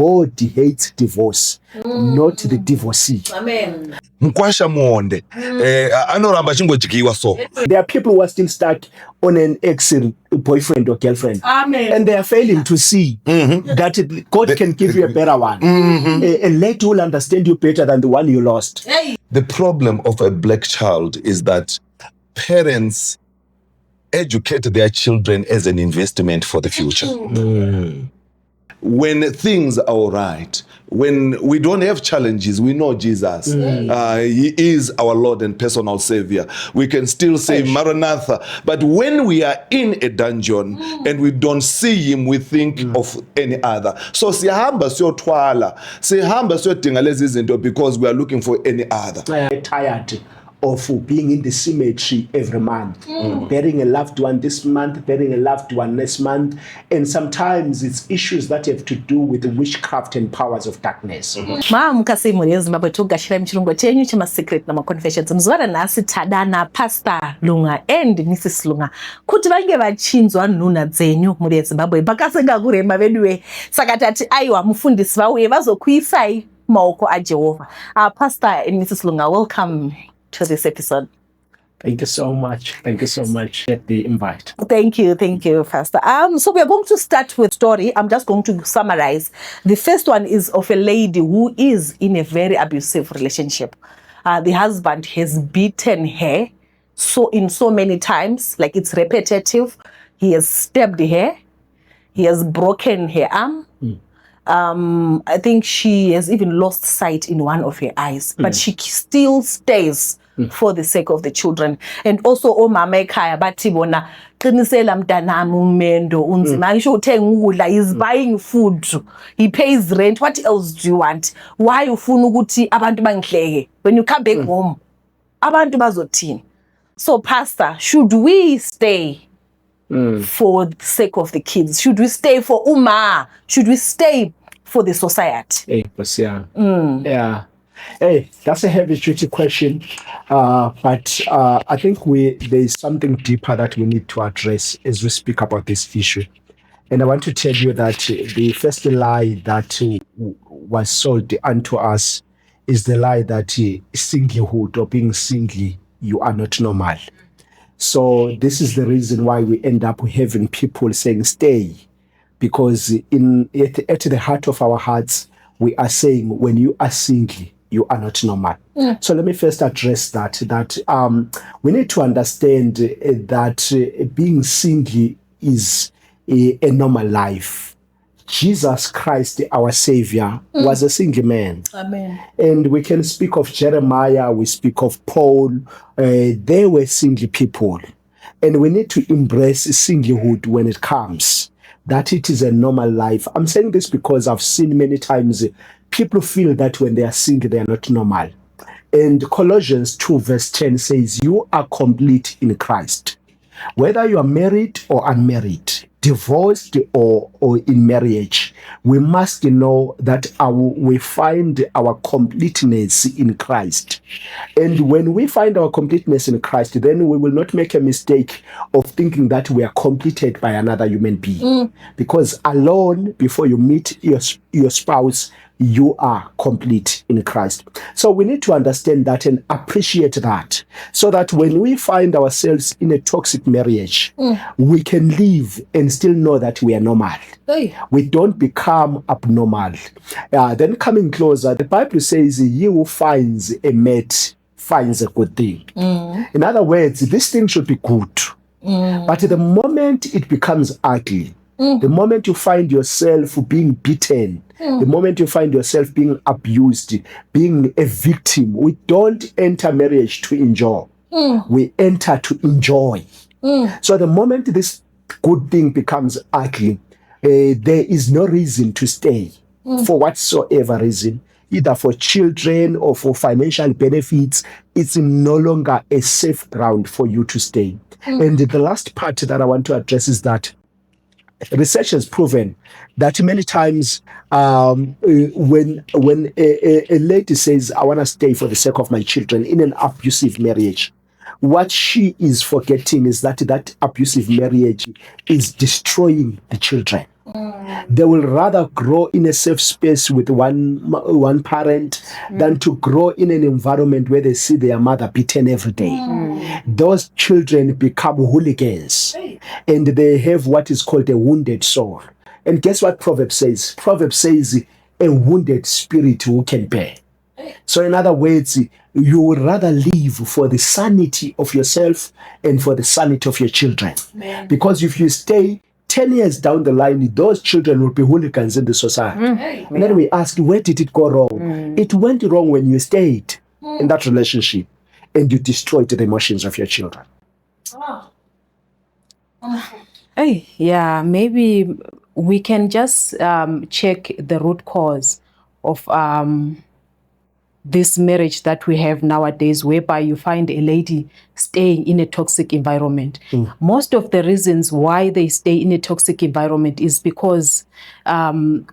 God hates divorce, not the divorcee. Amen. Mkwasha muonde. Anoramba chingojikiwa so. There are people who are still stuck on an ex-boyfriend or girlfriend. Amen. And they are failing to see that God can give you a better one. A lady will understand you better than the one you lost. Hey. The problem of a black child is that parents educate their children as an investment for the future. When things are all right, when we don't have challenges, we know Jesus. He is our Lord and personal Savior. We can still say Maranatha. But when we are in a dungeon and we don't see Him, we think of any other. So siyahamba siyotwala, siyahamba siyodinga lezi zinto because we are looking for any other. Tired of being in the cemetery every month, burying a loved one this month, burying a loved one next month, and sometimes it's issues that have to do with the witchcraft and powers of darkness. Mukasimu Zimbabwe tugashira mchirungo chenyu chama secret na confessions mzwara nasi tadana Pastor Lunga and Mrs. Lunga kuti vange vachinzwa nuna dzenyu muri Zimbabwe pakasenga kurema veduwe saka tati aiwa mufundisi vauye vazokuisai maoko aJehovah. Pastor and Mrs. Lunga, welcome to this episode. Thank you so much. Thank you so much for the invite. Thank you, Pastor. So we are going to start with story. I'm just going to summarize. The first one is of a lady who is in a very abusive relationship. The husband has beaten her so many times, like it's repetitive. He has stabbed her. He has broken her arm. I think she has even lost sight in one of her eyes, but she still stays for the sake of the children. And also omama ekhaya bathi bona qinisela mntanami umendo unzima ngisho uthenga ukudla, he's buying food, he pays rent, what else do you want? Why ufuna ukuthi abantu bangihleke when you come back home abantu bazothini? So Pastor, should we stay for the sake of the kids? Should we stay for Uma? Should we stay for the society? Yeah. Hey, that's a heavy-duty question, but I think there's something deeper that we need to address as we speak about this issue. And I want to tell you that the first lie that was sold unto us is the lie that singlehood or being single, you are not normal. So this is the reason why we end up having people saying stay, because at the heart of our hearts, we are saying when you are single, you are not normal. So let me first address that we need to understand that being single is a normal life. Jesus Christ, our Savior, was a single man. Amen. And we can speak of Jeremiah, we speak of Paul. They were single people. And we need to embrace singlehood when it comes, that it is a normal life. I'm saying this because I've seen many times people feel that when they are single, they are not normal. And Colossians 2 verse 10 says, you are complete in Christ. Whether you are married or unmarried, divorced or in marriage, we must know that we find our completeness in Christ. And when we find our completeness in Christ, then we will not make a mistake of thinking that we are completed by another human being. Because alone, before you meet your spouse, you are complete in Christ. So we need to understand that and appreciate that, so that when we find ourselves in a toxic marriage, we can live and still know that we are normal. Hey. We don't become abnormal. Then coming closer, the Bible says, he who finds a mate finds a good thing. In other words, this thing should be good. But the moment it becomes ugly, the moment you find yourself being beaten, the moment you find yourself being abused, being a victim, we don't enter marriage to enjoy. We enter to enjoy. So the moment this good thing becomes ugly, there is no reason to stay for whatsoever reason, either for children or for financial benefits. It's no longer a safe ground for you to stay. And the last part that I want to address is that research has proven that many times when a lady says, I want to stay for the sake of my children in an abusive marriage, what she is forgetting is that abusive marriage is destroying the children. They will rather grow in a safe space with one parent than to grow in an environment where they see their mother beaten every day. Those children become hooligans and they have what is called a wounded soul. And guess what Proverbs says? Proverbs says, a wounded spirit who can bear. So in other words, you would rather live for the sanity of yourself and for the sanity of your children. Because if you stay 10 years down the line, those children will be hooligans in the society. And then we ask, where did it go wrong? It went wrong when you stayed in that relationship and you destroyed the emotions of your children. Hey, yeah, maybe we can just check the root cause of this marriage that we have nowadays, whereby you find a lady staying in a toxic environment. Most of the reasons why they stay in a toxic environment is because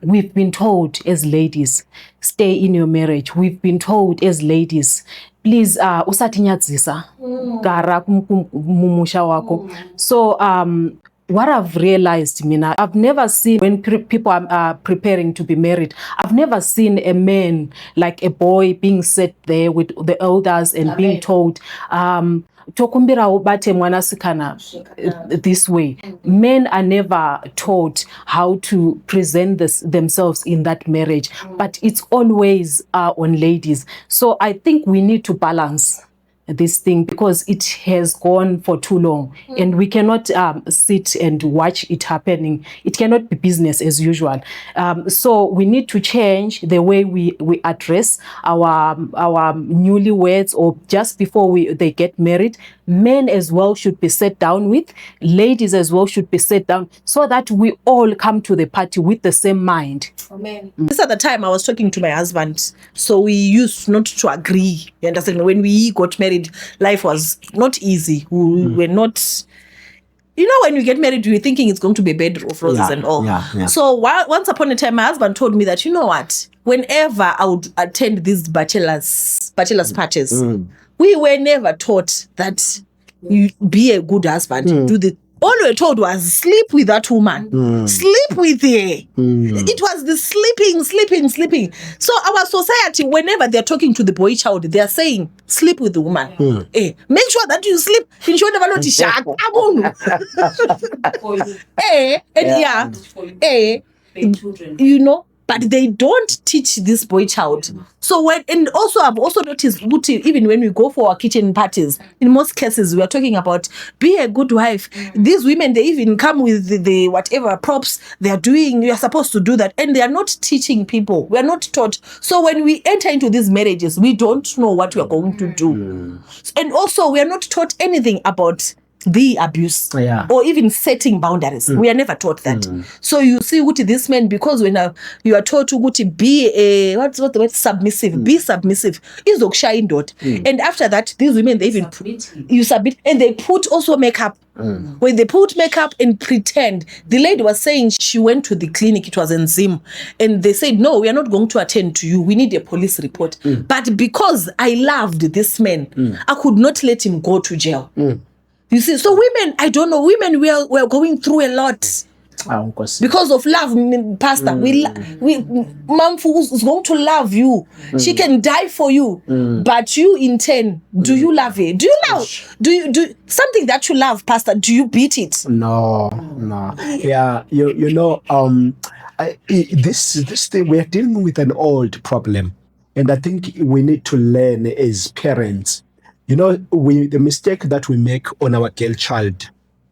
we've been told as ladies, stay in your marriage. We've been told as ladies, please usatinyadzisa gara mumusha wako. So what I've realized, Mina, I've never seen, when people are preparing to be married, I've never seen a man, like a boy, being set there with the elders and being told, tokumbira ubate mwanasikana this way. Men are never taught how to present themselves in that marriage, but it's always on ladies. So I think we need to balance this thing because it has gone for too long and we cannot sit and watch it happening. It cannot be business as usual. So we need to change the way we address our newlyweds or just before they get married. Men as well should be sat down with, ladies as well should be sat down so that we all come to the party with the same mind. Amen. This at the time I was talking to my husband, so we used not to agree. You understand? When we got married, life was not easy. We were not, you know, when you get married, you're thinking it's going to be a bed of roses and all. So once upon a time, my husband told me that, you know what, whenever I would attend these bachelor's parties, we were never taught that you be a good husband. Do the all we were told was sleep with that woman, sleep with her. It was the sleeping. So our society, whenever they're talking to the boy child, they're saying sleep with the woman. Make sure that you sleep. Ensure never not you know. But they don't teach this boy child. So and also I've also noticed, even when we go for our kitchen parties, in most cases we are talking about be a good wife. These women, they even come with the whatever props they are doing. You are supposed to do that, and they are not teaching people. We are not taught. So when we enter into these marriages, we don't know what we are going to do, and also we are not taught anything about the abuse or even setting boundaries. We are never taught that. So you see this man, because when you are taught to be a what's the word, submissive, be submissive, is and after that these women, they even you submit, and they put also makeup. When they put makeup and pretend, the lady was saying she went to the clinic, it was in Zim, and they said, no, we are not going to attend to you, we need a police report. But because I loved this man, I could not let him go to jail. You see, so women, I don't know, women, we are going through a lot because of love, Pastor. Mom is going to love you. She can die for you, but you in turn, do you love her? Do you love? Do something that you love, Pastor? Do you beat it? No. Yeah, you know, this thing, we are dealing with an old problem, and I think we need to learn as parents. You know, the mistake that we make on our girl child,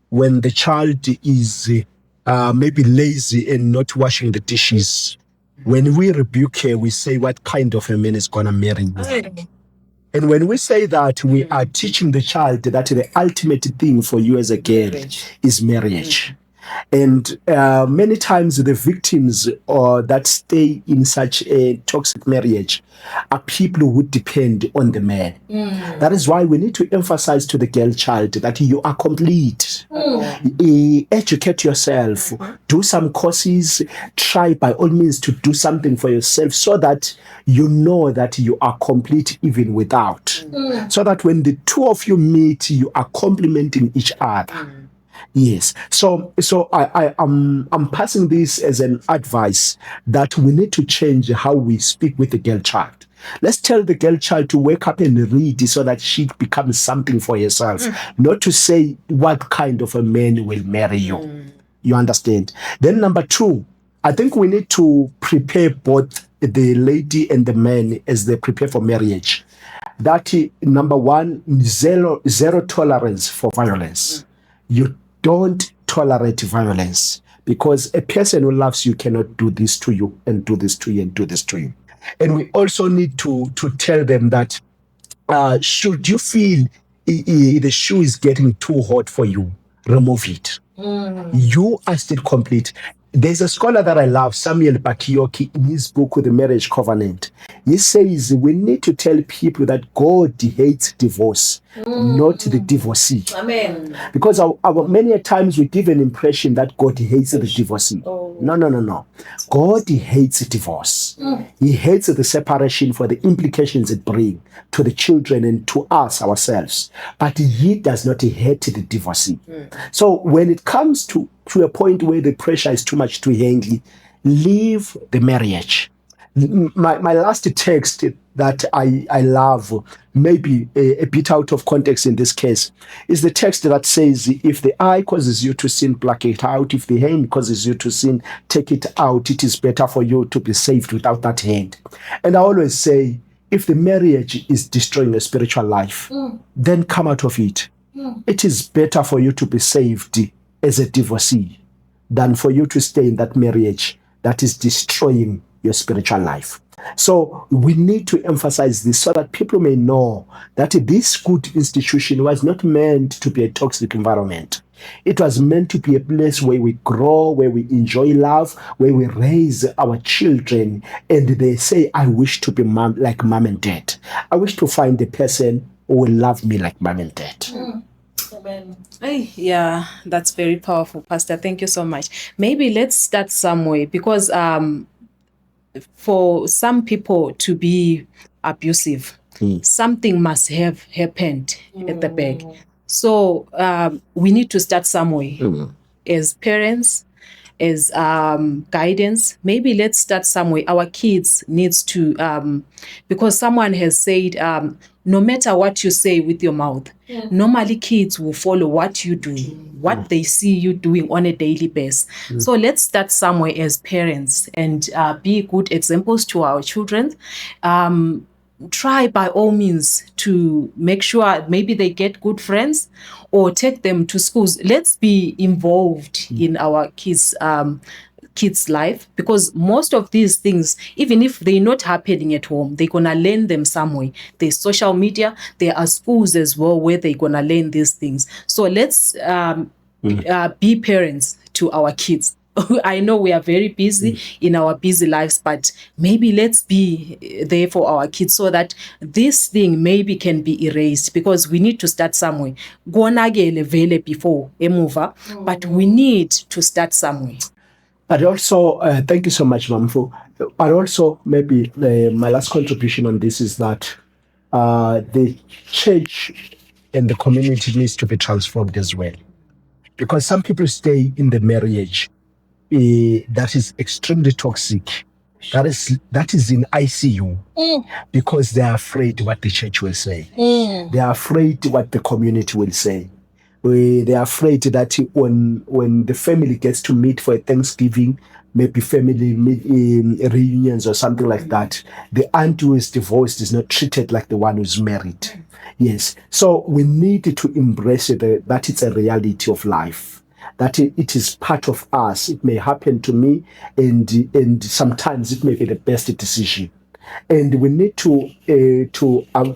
when the child is maybe lazy and not washing the dishes, when we rebuke her, we say, what kind of a man is going to marry you? And when we say that, we are teaching the child that the ultimate thing for you as a girl is marriage. And many times the victims that stay in such a toxic marriage are people who depend on the man. That is why we need to emphasize to the girl child that you are complete. Educate yourself, do some courses, try by all means to do something for yourself so that you know that you are complete even without. So that when the two of you meet, you are complementing each other. Yes. So I'm passing this as an advice that we need to change how we speak with the girl child. Let's tell the girl child to wake up and read so that she becomes something for herself, not to say what kind of a man will marry you. You understand? Then number two, I think we need to prepare both the lady and the man as they prepare for marriage. That number one, zero tolerance for violence. You don't tolerate violence because a person who loves you cannot do this to you and do this to you and do this to you. And we also need to tell them that should you feel the shoe is getting too hot for you, remove it. You are still complete. There's a scholar that I love, Samuel Bakioki, in his book with the Marriage Covenant. He says we need to tell people that God hates divorce, not the divorcee. Amen. Because many times we give an impression that God hates the divorcee. No. God hates divorce. He hates the separation for the implications it brings to the children and to us ourselves. But he does not hate the divorcee. So when it comes to a point where the pressure is too much to handle, leave the marriage. My last text that I love, maybe a bit out of context in this case, is the text that says, if the eye causes you to sin, pluck it out. If the hand causes you to sin, take it out. It is better for you to be saved without that hand. And I always say, if the marriage is destroying your spiritual life, then come out of it. It is better for you to be saved as a divorcee than for you to stay in that marriage that is destroying your spiritual life. So we need to emphasize this so that people may know that this good institution was not meant to be a toxic environment. It was meant to be a place where we grow, where we enjoy love, where we raise our children, and they say, I wish to be like mom and dad. I wish to find a person who will love me like mom and dad. Amen. Yeah, that's very powerful, Pastor. Thank you so much. Maybe let's start somewhere because for some people to be abusive, something must have happened at the back. So we need to start somewhere as parents, as guidance. Maybe let's start somewhere. Our kids needs to, because someone has said, no matter what you say with your mouth, normally kids will follow what you do, what they see you doing on a daily basis. So let's start somewhere as parents and be good examples to our children. Try by all means to make sure maybe they get good friends or take them to schools. Let's be involved in our kids' life, because most of these things, even if they're not happening at home, they're gonna learn them somewhere. There's social media, there are schools as well where they're gonna learn these things. So let's be parents to our kids. I know we are very busy in our busy lives, but maybe let's be there for our kids so that this thing maybe can be erased, because we need to start somewhere. Before but we need to start somewhere. But also, thank you so much, Mamfu. But also, maybe my last contribution on this is that the church and the community needs to be transformed as well. Because some people stay in the marriage that is extremely toxic, that is in ICU, because they are afraid what the church will say. They are afraid what the community will say. They are afraid that when the family gets to meet for a Thanksgiving, maybe family reunions or something like that, the aunt who is divorced is not treated like the one who's married. Yes. So we need to embrace it, that it's a reality of life, that it is part of us. It may happen to me, and sometimes it may be the best decision. And we need to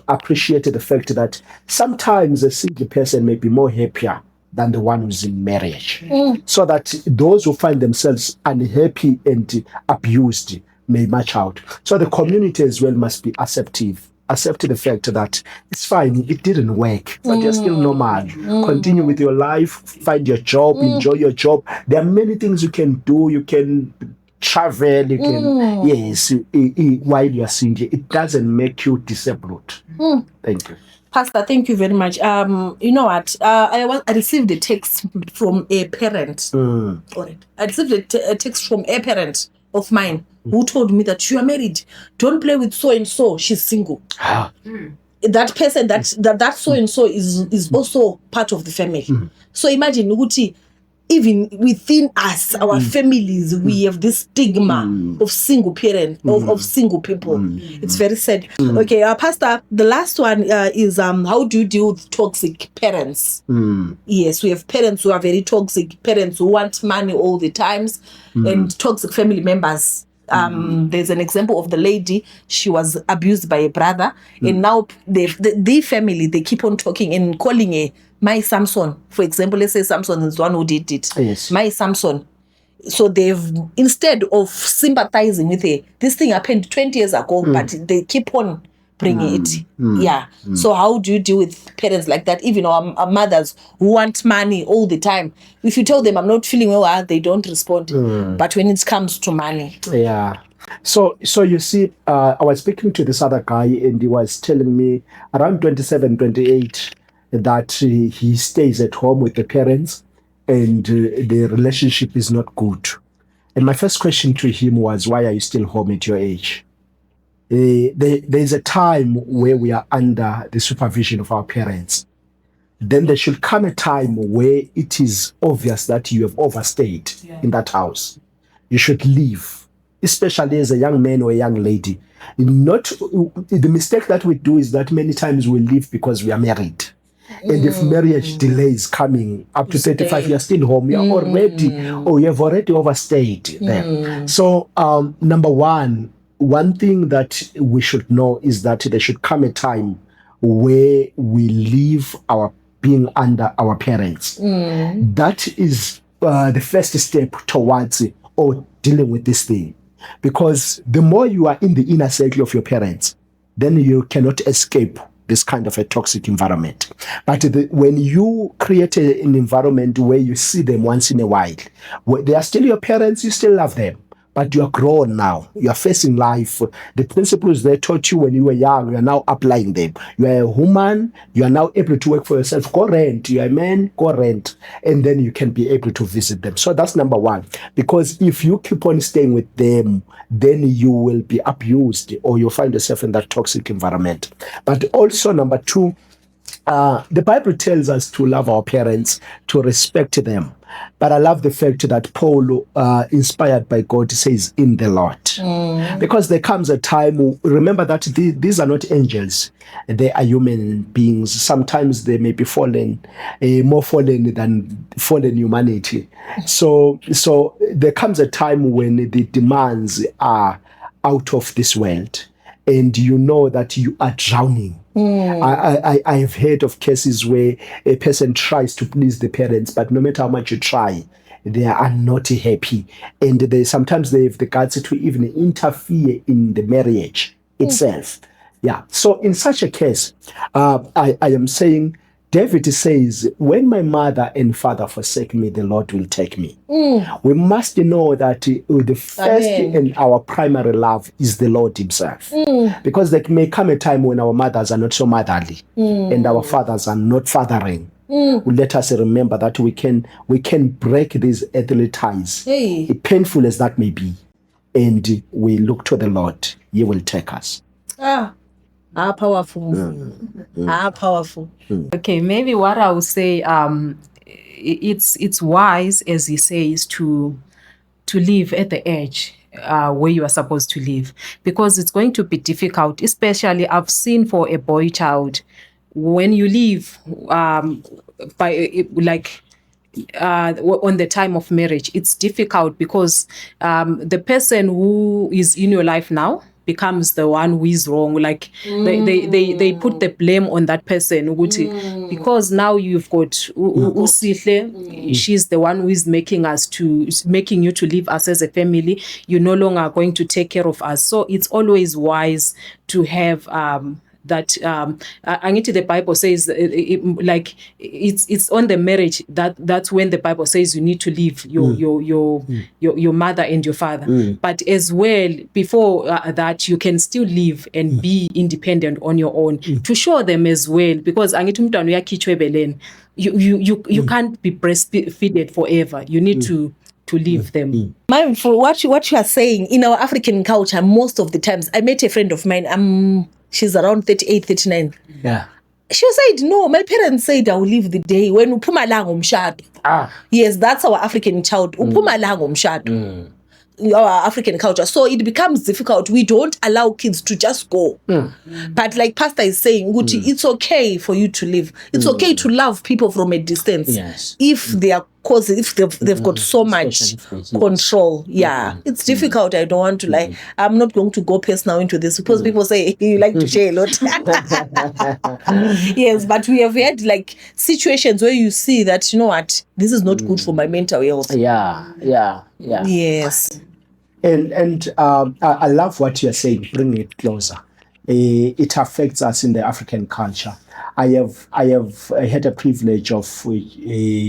appreciate the fact that sometimes a single person may be more happier than the one who's in marriage. So that those who find themselves unhappy and abused may match out. So the community as well must be accept the fact that it's fine, it didn't work, but you're still normal. Continue with your life, find your job, enjoy your job. There are many things you can do. You can travel, you can, yes, while you are single. It doesn't make you disabled. Thank you. Pastor, thank you very much. You know what? I received a text from a parent. Alright. I received a text from a parent of mine who told me that you are married. Don't play with so and so. She's single. That person, that so and so is also part of the family. So imagine, Uguti, even within us, our families, we have this stigma of single parents, of single people. It's very sad. Okay, Pastor, the last one is how do you deal with toxic parents? Yes, we have parents who are very toxic, parents who want money all the times, and toxic family members. There's an example of the lady. She was abused by a brother, and now the family, they keep on talking and calling her my Samson. For example, let's say Samson is the one who did it. Yes. My Samson. So they've, instead of sympathizing with her, this thing happened 20 years ago, but they keep on bringing it. Yeah. So how do you deal with parents like that? Even our mothers who want money all the time. If you tell them I'm not feeling well, they don't respond. But when it comes to money. Yeah. So you see, I was speaking to this other guy, and he was telling me around 27, 28, that he stays at home with the parents, and the relationship is not good. And my first question to him was, why are you still home at your age? There's a time where we are under the supervision of our parents. Then there should come a time where it is obvious that you have overstayed in that house. You should leave, especially as a young man or a young lady. Not the mistake that we do is that many times we leave because we are married. And if marriage delay is coming up to 35, you're still home, you're already, or you have already overstayed there. So, number one thing that we should know is that there should come a time where we leave our being under our parents. That is the first step towards or dealing with this thing. Because the more you are in the inner circle of your parents, then you cannot escape this kind of a toxic environment. But when you create an environment where you see them once in a while, they are still your parents, you still love them, but you are grown now. You are facing life. The principles they taught you when you were young, you are now applying them. You are a woman, you are now able to work for yourself. Go rent. You are a man, go rent. And then you can be able to visit them. So that's number one. Because if you keep on staying with them, then you will be abused or you'll find yourself in that toxic environment. But also number two, the Bible tells us to love our parents, to respect them. But I love the fact that Paul, inspired by God, says in the Lord. Because there comes a time, remember that these are not angels. They are human beings. Sometimes they may be fallen, more fallen than fallen humanity. So there comes a time when the demands are out of this world. And you know that you are drowning. I have heard of cases where a person tries to please the parents, but no matter how much you try, they are not happy. And sometimes they have the guts to even interfere in the marriage itself. Yeah. So in such a case, I am saying, David says, when my mother and father forsake me, the Lord will take me. We must know that the first and our primary love is the Lord himself. Because there may come a time when our mothers are not so motherly and our fathers are not fathering. Let us remember that we can break these earthly ties, painful as that may be, and we look to the Lord. He will take us. Powerful. Powerful. Okay, maybe what I would say, it's wise, as he says, to live at the edge where you are supposed to live, because it's going to be difficult. Especially, I've seen for a boy child, when you live on the time of marriage, it's difficult because the person who is in your life now becomes the one who is wrong. Like they put the blame on that person, because now you've got Usihle, she's the one who is making you to leave us as a family. You're no longer going to take care of us. So it's always wise to have that angithi the Bible says like it's on the marriage that's when the Bible says you need to leave your mother and your father, but as well before that you can still live and be independent on your own, to show them as well, because angithi umntwana uyakhitshwa ebeleni, you can't be breastfeeded forever, you need to leave them. Mindful, what you are saying, in our African culture, most of the times, I met a friend of mine, she's around 38, 39. Yeah. She said, no, my parents said I will leave the day when uphuma la ngomshado. Yes, that's our African child. Uphuma la ngomshado. Our African culture. So it becomes difficult. We don't allow kids to just go. But like Pastor is saying, it's okay for you to live. It's okay to love people from a distance. Yes. If they are if they've got so much control. Yeah. It's difficult. I don't want to lie. I'm not going to go personal into this because people say you like to share a lot. Yes, but we have had like situations where you see that, you know what, this is not good for my mental health. Yeah. Yes. And I love what you're saying, bring it closer. It affects us in the African culture. I have had a privilege of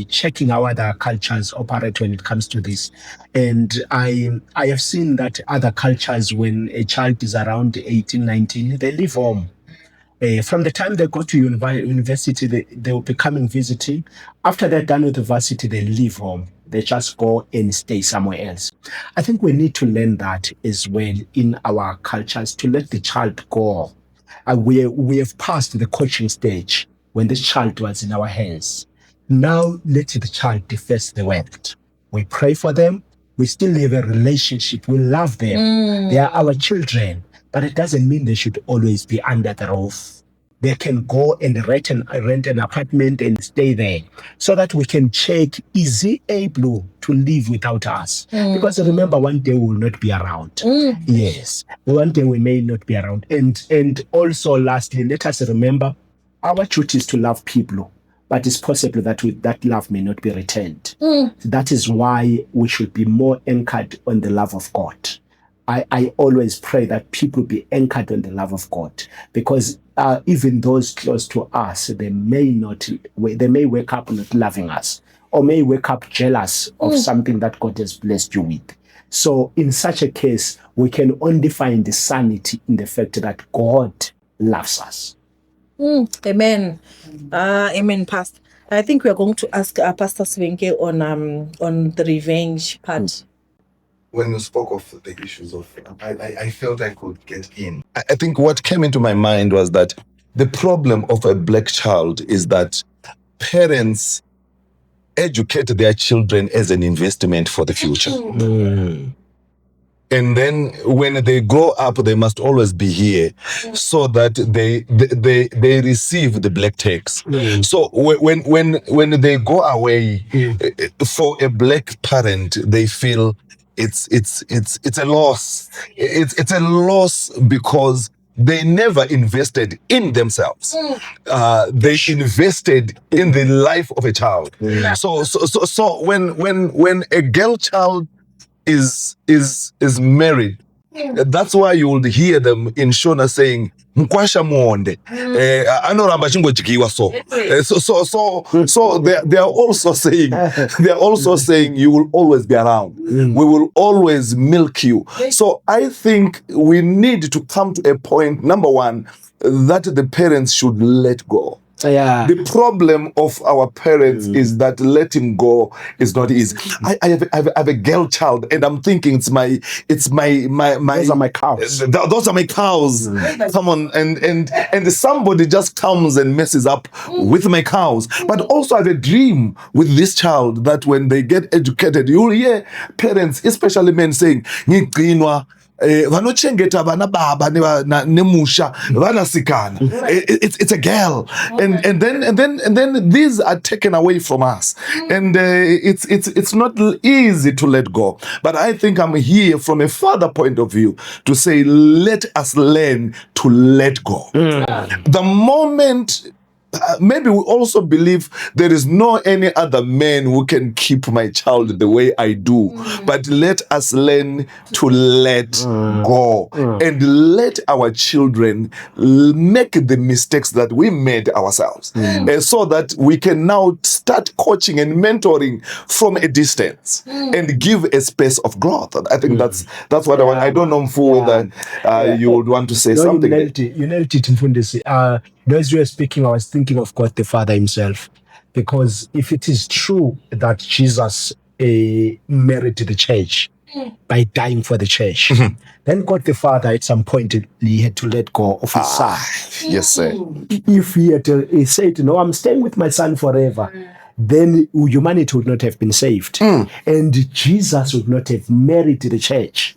checking how other cultures operate when it comes to this. And I have seen that other cultures, when a child is around 18, 19, they leave home. From the time they go to university, they will be coming visiting. After they're done with the varsity, they leave home. They just go and stay somewhere else. I think we need to learn that as well in our cultures, to let the child go. We have passed the coaching stage when this child was in our hands. Now let the child face the world. We pray for them. We still have a relationship. We love them. They are our children. But it doesn't mean they should always be under the roof. They can go and rent an apartment and stay there, so that we can check, is he able to live without us? Because remember, one day we will not be around. Yes, one day we may not be around. And also, lastly, let us remember, our duty is to love people, but it's possible that that love may not be returned. That is why we should be more anchored on the love of God. I always pray that people be anchored on the love of God, because even those close to us, they may wake up not loving us, or may wake up jealous of something that God has blessed you with. So in such a case, we can only find the sanity in the fact that God loves us. Amen. Amen, Pastor. I think we are going to ask Pastor Swenke on the revenge part. When you spoke of the issues of, I felt I could get in. I think what came into my mind was that the problem of a black child is that parents educate their children as an investment for the future. And then when they grow up, they must always be here so that they receive the black tax. So when they go away, for a black parent, they feel it's a loss. It's a loss because they never invested in themselves. They invested in the life of a child. So when a girl child is married, that's why you will hear them in Shona saying mkwasha muonde anoramba chingojikiwa so they are also saying you will always be around. We will always milk you. So I think we need to come to a point, number one, that the parents should let go. Yeah. The problem of our parents is that letting go is not easy. I have a girl child, and I'm thinking it's my Those are my cows. Those are my cows. Come on, and somebody just comes and messes up with my cows. But also I have a dream with this child that when they get educated, you'll hear parents, especially men, saying, vanochengeta vana baba nemusha vanasikana. It's a girl, and then these are taken away from us, and it's not easy to let go. But I think I'm here from a father point of view to say, let us learn to let go. The moment maybe we also believe there is no any other man who can keep my child the way I do. But let us learn to let go and let our children make the mistakes that we made ourselves, so that we can now start coaching and mentoring from a distance and give a space of growth. I think that's what I want. I don't know, Mfu, whether you would want to say No, something. You nailed it, Mfundisi. As you were speaking, I was thinking of God the Father himself. Because if it is true that Jesus married the church by dying for the church, then God the Father at some point he had to let go of his son. Yes, sir. If he had he said, no, I'm staying with my son forever, then humanity would not have been saved. And Jesus would not have married the church,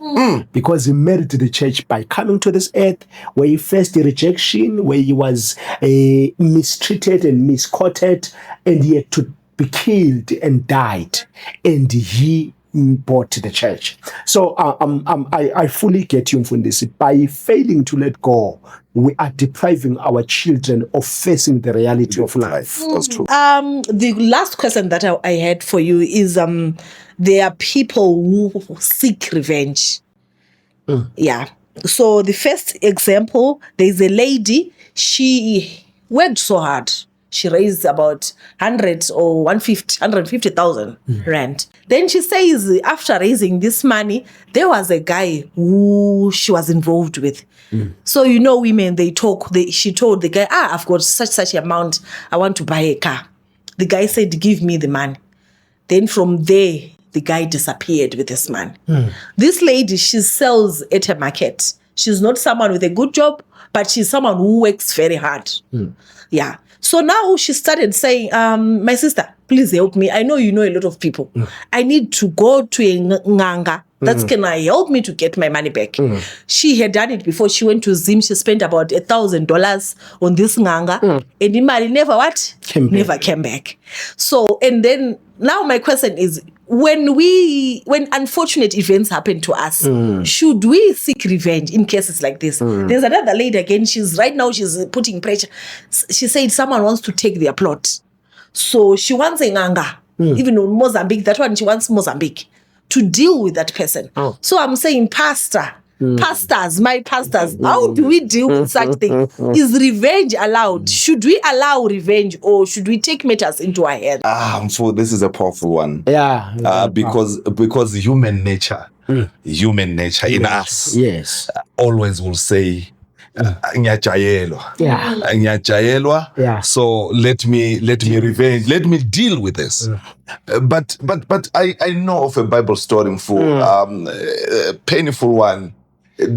because he married the church by coming to this earth where he faced rejection, where he was mistreated and misquoted, and he had to be killed and died, and he bought the church. So I fully get you, Mfundisi. By failing to let go, we are depriving our children of facing the reality of life. That's true. The last question that I had for you is there are people who seek revenge. Yeah. So the first example, there's a lady, she worked so hard. She raised about 150,000 rand. Then she says after raising this money, there was a guy who she was involved with. So, you know, women, they talk. She told the guy, I've got such amount. I want to buy a car. The guy said, give me the money. Then from there, the guy disappeared with this money. This lady, she sells at a market. She's not someone with a good job, but she's someone who works very hard. Yeah. So now she started saying, my sister, please help me. I know you know a lot of people. I need to go to a nganga. That's can I help me to get my money back? She had done it before. She went to Zim. She spent about $1,000 on this nganga. And the money never what? Never came back. So, and then now my question is, when unfortunate events happen to us, should we seek revenge in cases like this? There's another lady again, she's putting pressure. She said someone wants to take their plot. So she wants a nganga, even in Mozambique, that one she wants Mozambique, to deal with that person. So I'm saying, my pastors, how do we deal with such thing? Is revenge allowed? Should we allow revenge, or should we take matters into our hands? So this is a powerful one. Yeah. Because human nature in us, Yes. always will say, ngiyajayelwa. Ngiyajayelwa. Yeah. So let me revenge. Let me deal with this. But I know of a Bible story for a painful one.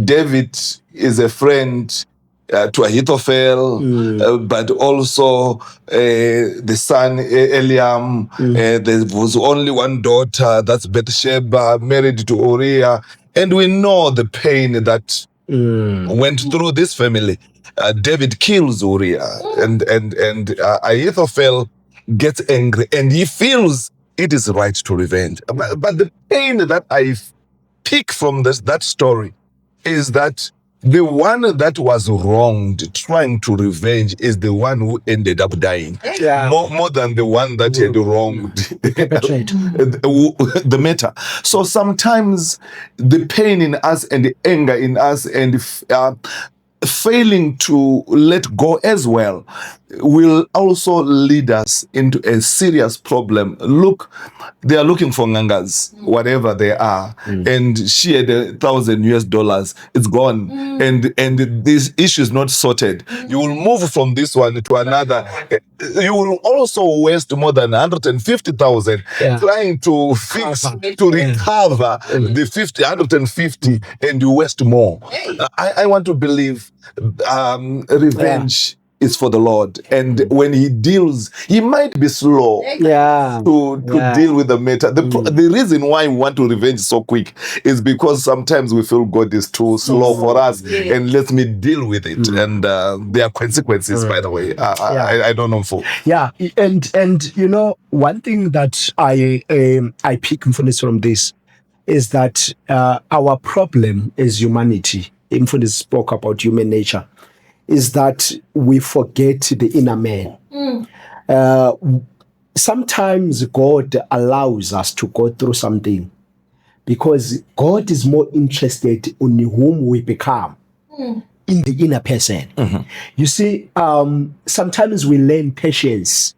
David is a friend to Ahithophel, but also the son Eliam. There was only one daughter, that's Bathsheba, married to Uriah, and we know the pain that went through this family. David kills Uriah, and Ahithophel gets angry, and he feels it is right to revenge. But the pain that I pick from that story is that the one that was wronged, trying to revenge, is the one who ended up dying. More than the one that had wronged the matter. So sometimes the pain in us and the anger in us and failing to let go as well will also lead us into a serious problem. Look, they are looking for ngangas, whatever they are, and she had $1,000, it's gone, and this issue is not sorted. You will move from this one to another. You will also waste more than 150,000 trying to fix, to recover the 150, and you waste more. I want to believe revenge is for the Lord, and when he deals, he might be slow to deal with the matter. The reason why we want to revenge so quick is because sometimes we feel God is too slow for us, and let me deal with it. And there are consequences, by the way. I don't know. And you know, one thing that I pick from this is that our problem as humanity, Mfundisi spoke about human nature, is that we forget the inner man. Sometimes God allows us to go through something because God is more interested in whom we become in the inner person. You see, sometimes we learn patience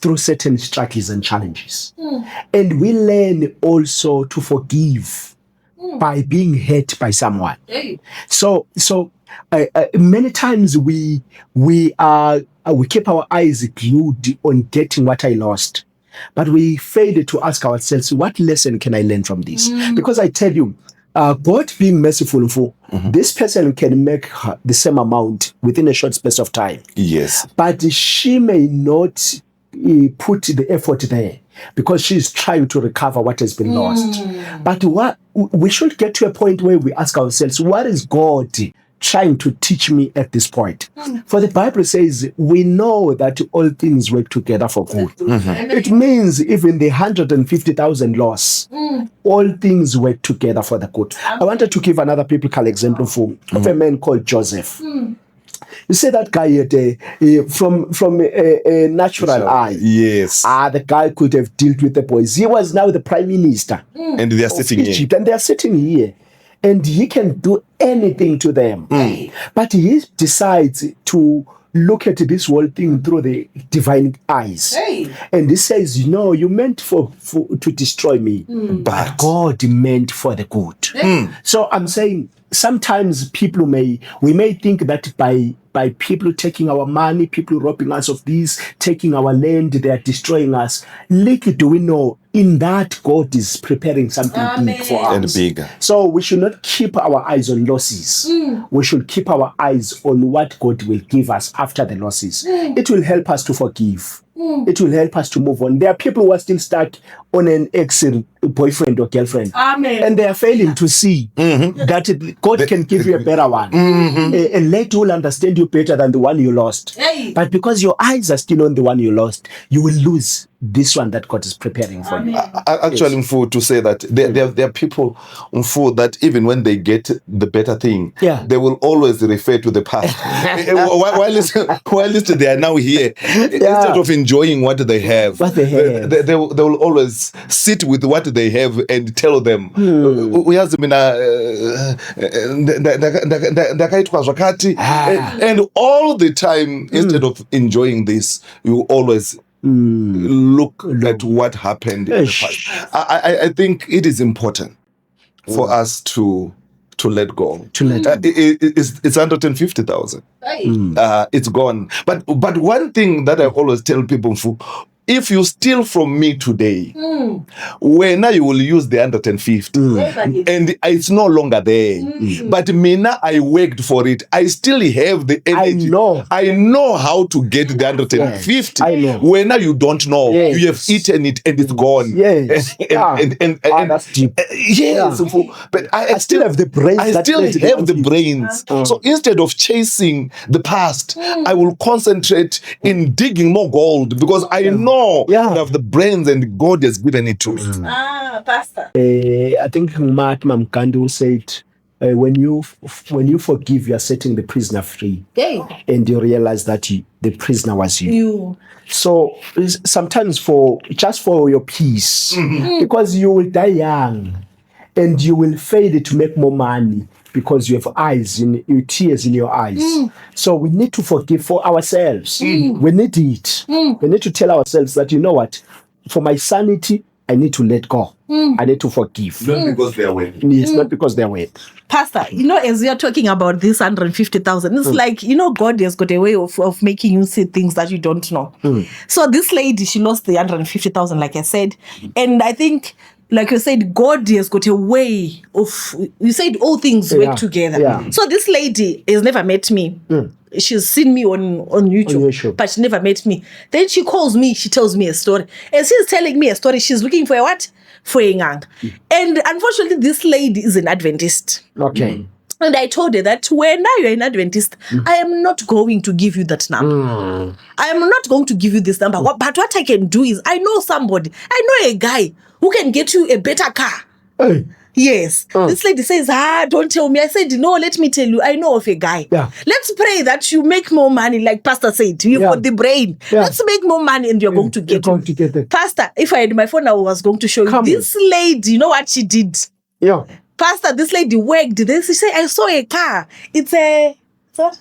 through certain struggles and challenges. And we learn also to forgive by being hurt by someone. So many times we keep our eyes glued on getting what I lost, but we fail to ask ourselves, what lesson can I learn from this? Because I tell you, God being merciful, for this person can make the same amount within a short space of time. Yes. But she may not put the effort there because she's trying to recover what has been lost. But what we should get to a point where we ask ourselves, what is God trying to teach me at this point? For the Bible says, we know that all things work together for good. It means even the 150,000 loss, all things work together for the good. I wanted to give another biblical example of a man called Joseph. You see that guy from a natural eye. Yes. The guy could have dealt with the boys. He was now the prime minister And they are sitting Egypt, here. and they are sitting here. And he can do anything to them. But he decides to look at this whole thing through the divine eyes. And he says, you meant for to destroy me, but God meant for the good. So I'm saying sometimes we may think that by people taking our money, people robbing us of this, taking our land, they are destroying us. Little do we know, in that God is preparing something big for us. And bigger. So we should not keep our eyes on losses. We should keep our eyes on what God will give us after the losses. It will help us to forgive. It will help us to move on. There are people who are still stuck on an ex-boyfriend or girlfriend. And they are failing to see that God can give you a better one. A lady will understand you better than the one you lost. But because your eyes are still on the one you lost, you will lose this one that God is preparing for you. Actually, Mfu, to say that there are people, Mfu, that even when they get the better thing, they will always refer to the past. while they are now here, instead of enjoying what they have, they will always sit with what they have and tell them, and all the time, instead of enjoying this, you always look at what happened in the past. I think it is important for us to let go. It's 150,000. It's gone. But one thing that I always tell people, if you steal from me today, when you will use the 150, and it's no longer there. But Mina, I worked for it. I still have the energy. I know how to get the 150. I know. When you don't know, you have eaten it and it's gone. And that's deep. But I still have the brains. I still have the brains. So instead of chasing the past, I will concentrate in digging more gold because I know I have the brains and God has given it to me. Pastor. I think Mahatma Gandhi said, when you forgive, you are setting the prisoner free. And you realize that the prisoner was you. So sometimes for your peace, because you will die young and you will fail to make more money because you have tears in your eyes. So we need to forgive for ourselves. We need it. We need to tell ourselves that, you know what, for my sanity, I need to let go. I need to forgive. Not because they are weak. It's not because they're weak. Pastor, as we are talking about this 150,000, it's like, God has got a way of making you see things that you don't know. So this lady, she lost the 150,000, like I said. And I think, like you said, God has got a way of, you said all things work together. So this lady has never met me. She's seen me on YouTube, but she never met me. Then she calls me, she tells me a story. And she's telling me a story, she's looking for a what? For a ngang. And unfortunately, this lady is an Adventist. Okay. And I told her that when now you're an Adventist, I am not going to give you that number. I am not going to give you this number. But what I can do is, I know somebody, I know a guy who can get you a better car. Yes. This lady says, don't tell me. I said, no, let me tell you. I know of a guy. Yeah. Let's pray that you make more money, like Pastor said. You've got the brain. Yeah. Let's make more money and you're going to get it. Pastor, if I had my phone, I was going to show you. This lady, you know what she did? Yeah. Pastor, this lady worked. Then she said, I saw a car. It's a... What?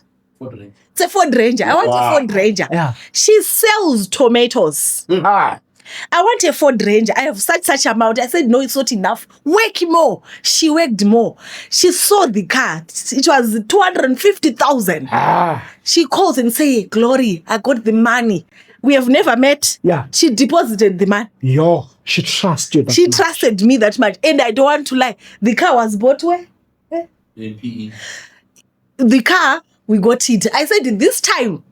It's a Ford Ranger. I want a Ford Ranger. Yeah. She sells tomatoes. I want a Ford Ranger. I have such amount. I said, no, it's not enough. Work more. She worked more. She saw the car. It was 250,000. She calls and say, Glory, I got the money. We have never met. Yeah. She deposited the money. She trusts you. She trusted me that much. And I don't want to lie. The car was bought where? In PE. The car, we got it. I said, this time,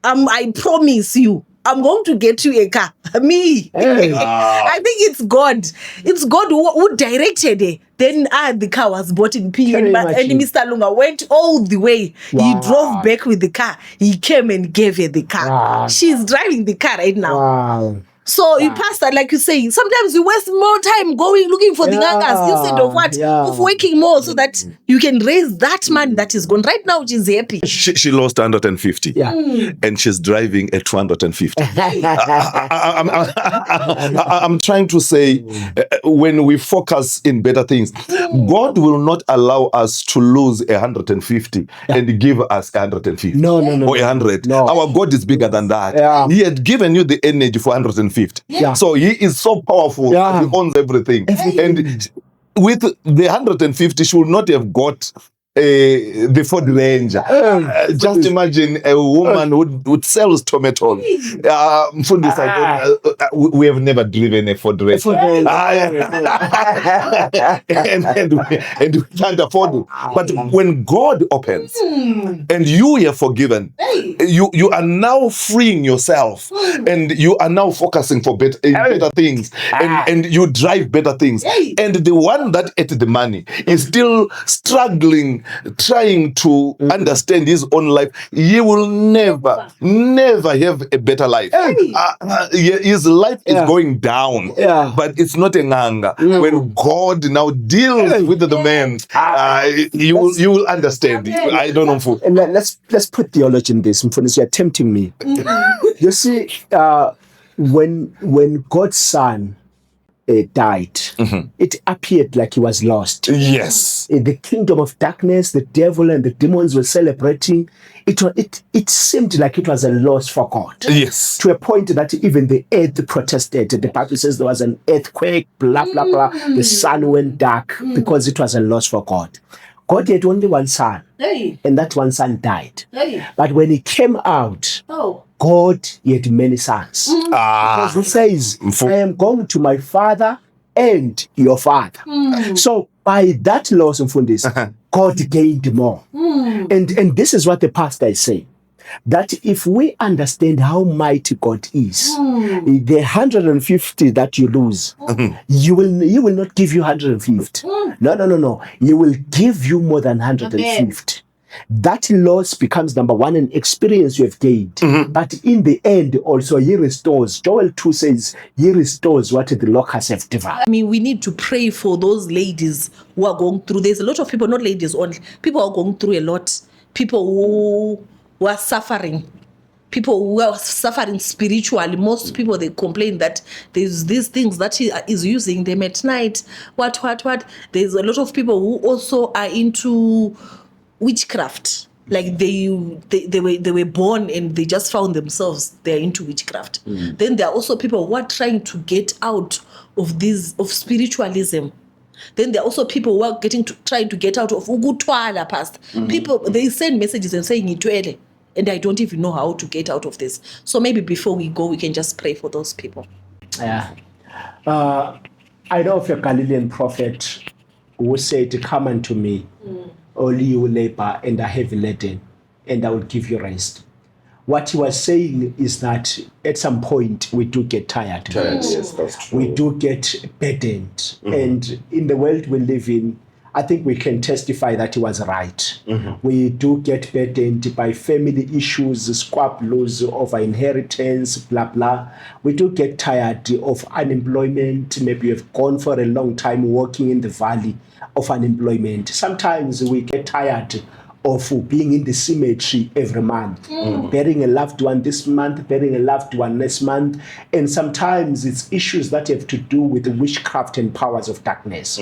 I promise you, I'm going to get you a car. Me. I think it's God. It's God who directed it. Then the car was bought in PE. And Mr. Lunga went all the way. He drove back with the car. He came and gave her the car. She's driving the car right now. So you pastor, like you say, sometimes you waste more time looking for the ngangas instead of what? Of working more so that you can raise that money that is gone. Right now, she's happy. She lost 150. Yeah. And she's driving at 250. I'm trying to say, when we focus in better things, God will not allow us to lose 150 and give us 150. No. Or 100. No. Our God is bigger than that. Yeah. He had given you the energy for 150. Yeah. So he is so powerful. Yeah. He owns everything. And with the 150, she would not have got the Ford Ranger. Just imagine a woman would sell tomatoes. We have never driven a Ford Ranger. And we can't afford it. But when God opens and you are forgiven, you are now freeing yourself and you are now focusing for better things and you drive better things. And the one that ate the money is still struggling, trying to understand his own life. He will never have a better life. His life is going down, but it's not a nganga. When God now deals with the man, you will understand. I don't know. Let's put theology in this. You're tempting me. You see, when God's son died, it appeared like he was lost. Yes. In the kingdom of darkness, the devil and the demons were celebrating. It seemed like it was a loss for God. Yes. To a point that even the earth protested. The Bible says there was an earthquake, blah, blah, blah. The sun went dark because it was a loss for God. God had only one son, and that one son died. But when he came out, God, he had many sons. Because he says, I am going to my father and your father. So by that loss of Mfundisi, God gained more. And this is what the pastor is saying. That if we understand how mighty God is, the 150 that you lose, you will not give you 150. No. He will give you more than 150. That loss becomes number one, an experience you have gained. But in the end, also, he restores. Joel 2 says, he restores what the locusts have devoured. I mean, we need to pray for those ladies who are going through. There's a lot of people, not ladies only, people are going through a lot. People who are suffering. People who are suffering spiritually. Most people, they complain that there's these things that he is using them at night. What. There's a lot of people who also are into witchcraft. Like they were born and they just found themselves they're into witchcraft. Then there are also people who are trying to get out of spiritualism. Then there are also people who are trying to get out of ugutwala past. People, they send messages and saying itwele, and I don't even know how to get out of this. So maybe before we go, we can just pray for those people. Yeah. I know of a Galilean prophet who said, come unto me, all you labor and are heavy laden, and I will give you rest. What he was saying is that at some point we do get tired. Yes, that's true. We do get burdened. And in the world we live in, I think we can testify that he was right. We do get burdened by family issues, squabbles over inheritance, blah, blah. We do get tired of unemployment. Maybe you've gone for a long time working in the valley of unemployment. Sometimes we get tired of being in the cemetery every month, burying a loved one this month, burying a loved one next month. And sometimes it's issues that have to do with the witchcraft and powers of darkness.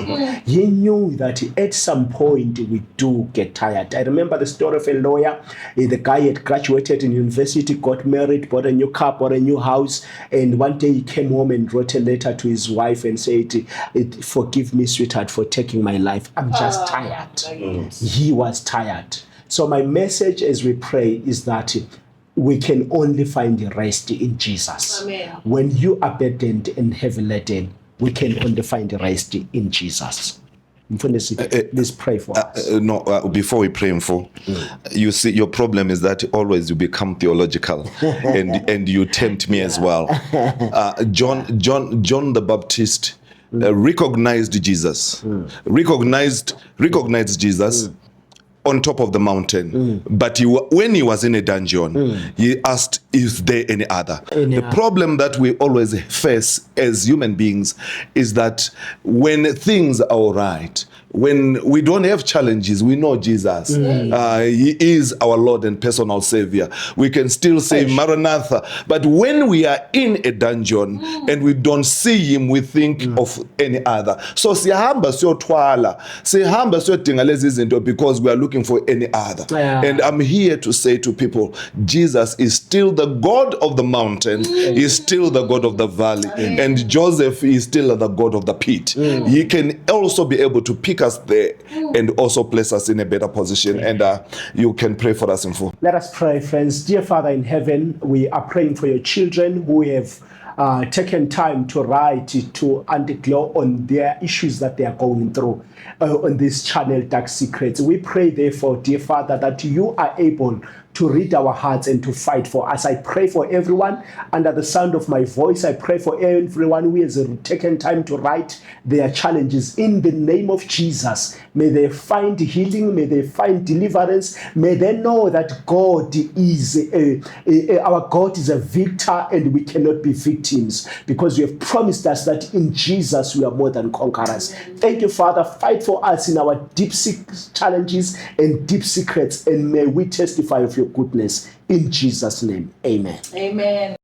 He knew that at some point we do get tired. I remember the story of a lawyer. The guy had graduated in university, got married, bought a new car, bought a new house. And one day he came home and wrote a letter to his wife and said, "Forgive me, sweetheart, for taking my life. I'm just tired." He was tired. So my message as we pray is that we can only find rest in Jesus. Amen. When you are burdened and heavy laden, we can only find rest in Jesus. Let's pray for us. Before we pray for, you see, your problem is that always you become theological, and you tempt me as well. John the Baptist recognized Jesus, recognized Jesus on top of the mountain, but when he was in a dungeon, he asked, "Is there any other?" The problem that we always face as human beings is that when things are all right, when we don't have challenges, we know Jesus. He is our Lord and personal Savior. We can still say Maranatha. But when we are in a dungeon and we don't see him, we think of any other. So siyahamba siyotwala, siyahamba siyodinga lezi zinto because we are looking for any other. And I'm here to say to people, Jesus is still the God of the mountain. He is still the God of the valley. And Joseph is still the God of the pit. He can also be able to pick us there and also place us in a better position. And you can pray for us in full. Let us pray, friends. Dear Father in heaven, we are praying for your children who have taken time to write, to underglow on their issues that they are going through on this channel, Dark Secrets. We pray, therefore, dear Father, that you are able to read our hearts and to fight for us. I pray for everyone under the sound of my voice. I pray for everyone who has taken time to write their challenges in the name of Jesus. May they find healing. May they find deliverance. May they know that God is our God is a victor and we cannot be victims, because you have promised us that in Jesus we are more than conquerors. Thank you, Father. Fight for us in our deep challenges and deep secrets, and may we testify of your goodness in Jesus' name. Amen. Amen.